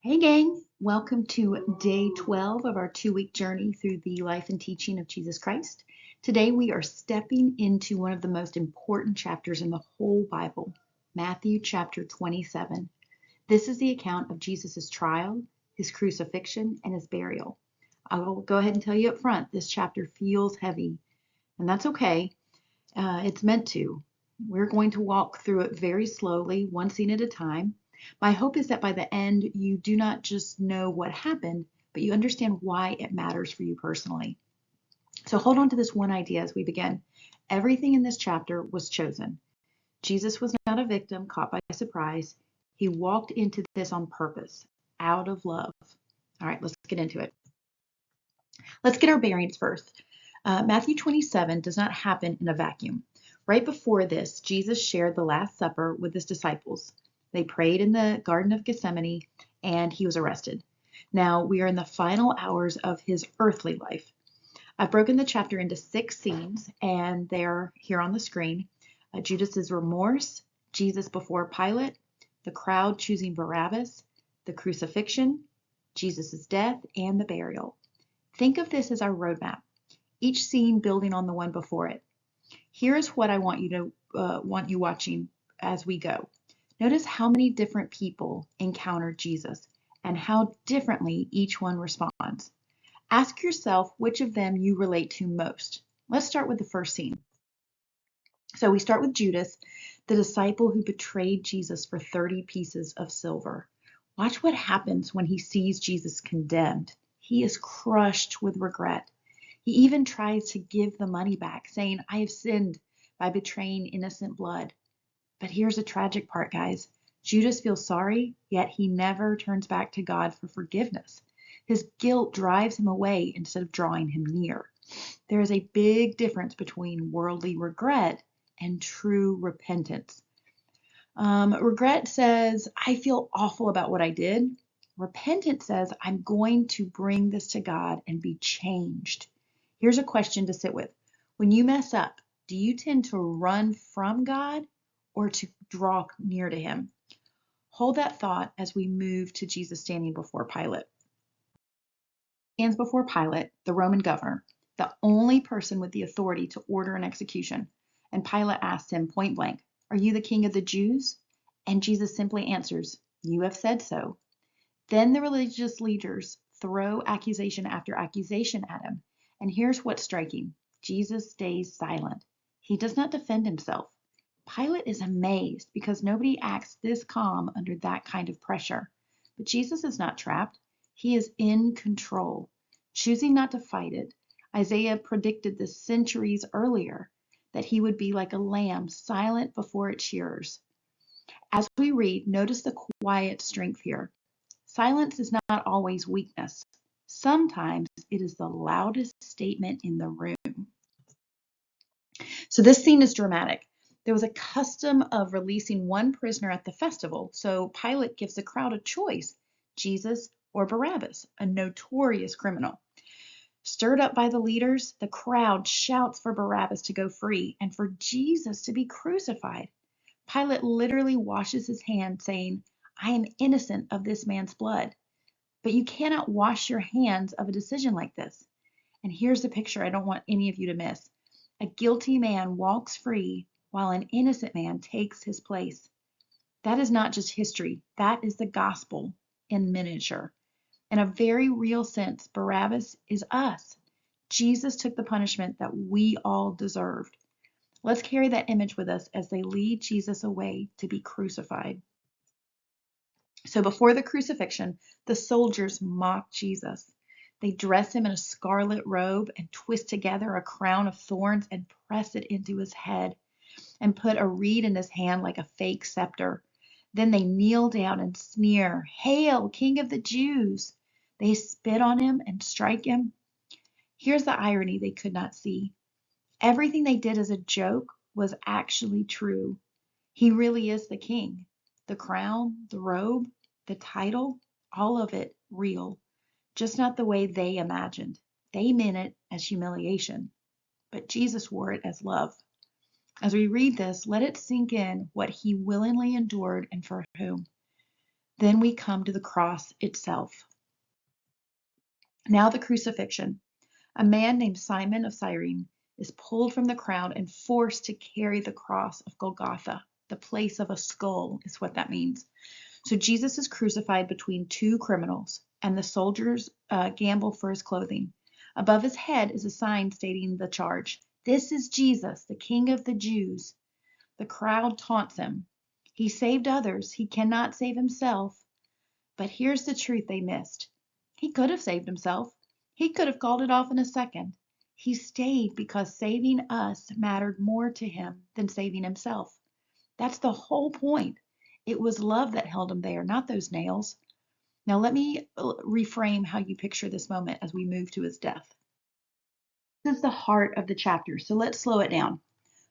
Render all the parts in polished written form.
Hey, gang. Welcome to day 12 of our 2-week journey through the life and teaching of Jesus Christ. Today, we are stepping into one of the most important chapters in the whole Bible, Matthew chapter 27. This is the account of Jesus' trial, his crucifixion, and his burial. I will go ahead and tell you up front, this chapter feels heavy, and that's okay. It's meant to. We're going to walk through it very slowly, one scene at a time. My hope is that by the end, you do not just know what happened, but you understand why it matters for you personally. So hold on to this one idea as we begin. Everything in this chapter was chosen. Jesus was not a victim caught by surprise. He walked into this on purpose, out of love. All right, let's get into it. Let's get our bearings first. Matthew 27 does not happen in a vacuum. Right before this, Jesus shared the Last Supper with his disciples. They prayed in the Garden of Gethsemane, and he was arrested. Now we are in the final hours of his earthly life. I've broken the chapter into 6 scenes, and they're here on the screen. Judas's remorse, Jesus before Pilate, the crowd choosing Barabbas, the crucifixion, Jesus' death, and the burial. Think of this as our roadmap, each scene building on the one before it. Here is what I want you watching as we go. Notice how many different people encounter Jesus and how differently each one responds. Ask yourself which of them you relate to most. Let's start with the first scene. So we start with Judas, the disciple who betrayed Jesus for 30 pieces of silver. Watch what happens when he sees Jesus condemned. He is crushed with regret. He even tries to give the money back, saying, I have sinned by betraying innocent blood. But here's the tragic part, guys. Judas feels sorry, yet he never turns back to God for forgiveness. His guilt drives him away instead of drawing him near. There is a big difference between worldly regret and true repentance. Regret says, I feel awful about what I did. Repentance says, I'm going to bring this to God and be changed. Here's a question to sit with. When you mess up, do you tend to run from God or to draw near to him? Hold that thought as we move to Jesus standing before Pilate. He stands before Pilate, the Roman governor, the only person with the authority to order an execution. And Pilate asks him point blank, Are you the king of the Jews? And Jesus simply answers, You have said so. Then the religious leaders throw accusation after accusation at him. And here's what's striking. Jesus stays silent. He does not defend himself. Pilate is amazed because nobody acts this calm under that kind of pressure. But Jesus is not trapped. He is in control, choosing not to fight it. Isaiah predicted this centuries earlier, that he would be like a lamb silent before its shearers. As we read, notice the quiet strength here. Silence is not always weakness. Sometimes it is the loudest statement in the room. So this scene is dramatic. There was a custom of releasing one prisoner at the festival, so Pilate gives the crowd a choice, Jesus or Barabbas, a notorious criminal. Stirred up by the leaders, the crowd shouts for Barabbas to go free and for Jesus to be crucified. Pilate literally washes his hands, saying, I am innocent of this man's blood. But you cannot wash your hands of a decision like this. And here's the picture I don't want any of you to miss. A guilty man walks free while an innocent man takes his place. That is not just history, that is the gospel in miniature. In a very real sense, Barabbas is us. Jesus took the punishment that we all deserved. Let's carry that image with us as they lead Jesus away to be crucified. So before the crucifixion, the soldiers mock Jesus. They dress him in a scarlet robe and twist together a crown of thorns and press it into his head and put a reed in his hand like a fake scepter. Then they kneel down and sneer, Hail, King of the Jews! They spit on him and strike him. Here's the irony they could not see. Everything they did as a joke was actually true. He really is the king. The crown, the robe, the title, all of it real. Just not the way they imagined. They meant it as humiliation, but Jesus wore it as love. As we read this, let it sink in what he willingly endured and for whom. Then we come to the cross itself. Now the crucifixion. A man named Simon of Cyrene is pulled from the crowd and forced to carry the cross of Golgotha. The place of a skull is what that means. So Jesus is crucified between two criminals, and the soldiers gamble for his clothing. Above his head is a sign stating the charge. This is Jesus, the King of the Jews. The crowd taunts him. He saved others. He cannot save himself. But here's the truth they missed. He could have saved himself. He could have called it off in a second. He stayed because saving us mattered more to him than saving himself. That's the whole point. It was love that held him there, not those nails. Now let me reframe how you picture this moment as we move to his death. This is the heart of the chapter, so let's slow it down.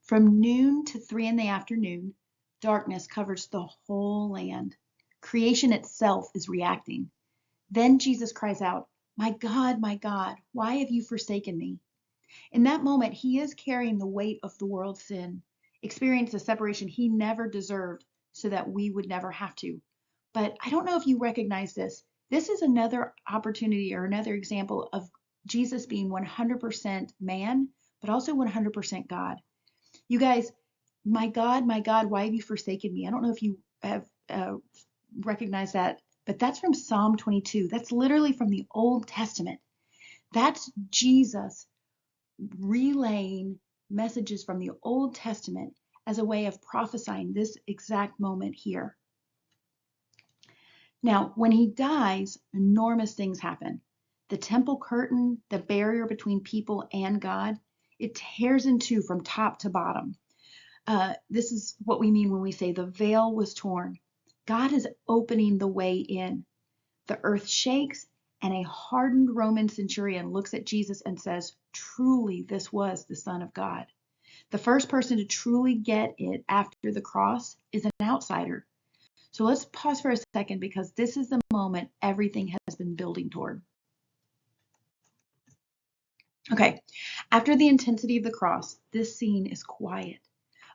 From noon to 3 in the afternoon, darkness covers the whole land. Creation itself is reacting. Then Jesus cries out, my God, why have you forsaken me?" In that moment, he is carrying the weight of the world's sin, experienced a separation he never deserved so that we would never have to. But I don't know if you recognize this. This is another opportunity or another example of Jesus being 100% man, but also 100% God. You guys, my God, why have you forsaken me? I don't know if you have recognized that, but that's from Psalm 22. That's literally from the Old Testament. That's Jesus relaying messages from the Old Testament as a way of prophesying this exact moment here. Now, when he dies, enormous things happen. The temple curtain, the barrier between people and God, it tears in two from top to bottom. This is what we mean when we say the veil was torn. God is opening the way in. The earth shakes, and a hardened Roman centurion looks at Jesus and says, truly, this was the Son of God. The first person to truly get it after the cross is an outsider. So let's pause for a second because this is the moment everything has been building toward. Okay, after the intensity of the cross, this scene is quiet.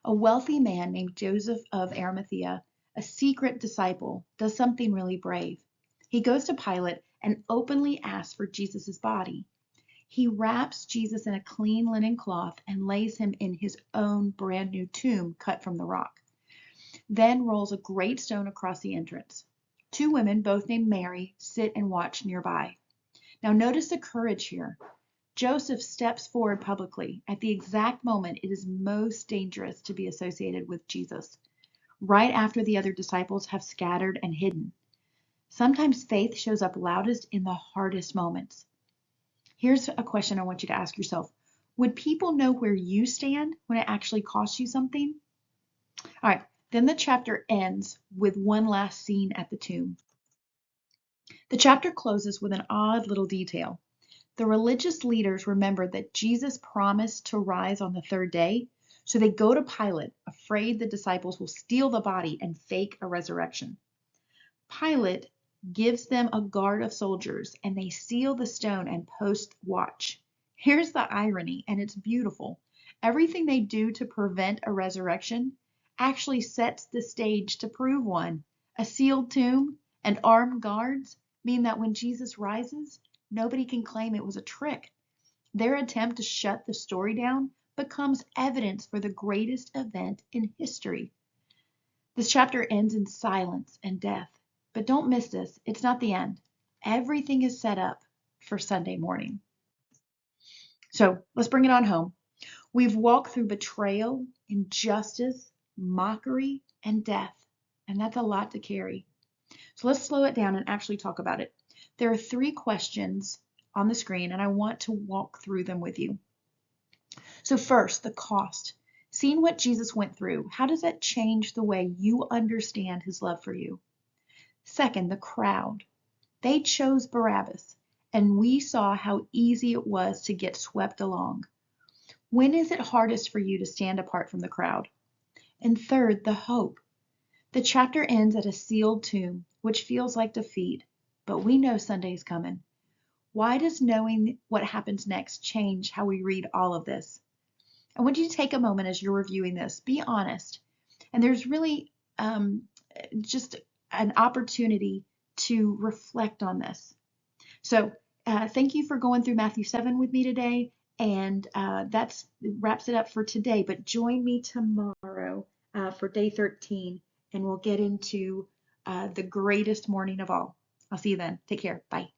A wealthy man named Joseph of Arimathea, a secret disciple, does something really brave. He goes to Pilate and openly asks for Jesus' body. He wraps Jesus in a clean linen cloth and lays him in his own brand new tomb cut from the rock. Then rolls a great stone across the entrance. Two women, both named Mary, sit and watch nearby. Now notice the courage here. Joseph steps forward publicly at the exact moment it is most dangerous to be associated with Jesus, right after the other disciples have scattered and hidden. Sometimes faith shows up loudest in the hardest moments. Here's a question I want you to ask yourself. Would people know where you stand when it actually costs you something? All right, then the chapter ends with one last scene at the tomb. The chapter closes with an odd little detail. The religious leaders remembered that Jesus promised to rise on the third day, so they go to Pilate, afraid the disciples will steal the body and fake a resurrection. Pilate gives them a guard of soldiers, and they seal the stone and post watch. Here's the irony, and it's beautiful. Everything they do to prevent a resurrection actually sets the stage to prove one. A sealed tomb and armed guards mean that when Jesus rises, nobody can claim it was a trick. Their attempt to shut the story down becomes evidence for the greatest event in history. This chapter ends in silence and death. But don't miss this, it's not the end. Everything is set up for Sunday morning. So let's bring it on home. We've walked through betrayal, injustice, mockery, and death. And that's a lot to carry. So let's slow it down and actually talk about it. There are 3 questions on the screen, and I want to walk through them with you. So first, the cost. Seeing what Jesus went through, how does that change the way you understand his love for you? Second, the crowd. They chose Barabbas, and we saw how easy it was to get swept along. When is it hardest for you to stand apart from the crowd? And third, the hope. The chapter ends at a sealed tomb, which feels like defeat, but we know Sunday's coming. Why does knowing what happens next change how we read all of this? I want you to take a moment as you're reviewing this. Be honest. And there's really just an opportunity to reflect on this. So thank you for going through Matthew 7 with me today. And that wraps it up for today. But join me tomorrow for day 13, and we'll get into the greatest morning of all. I'll see you then. Take care. Bye.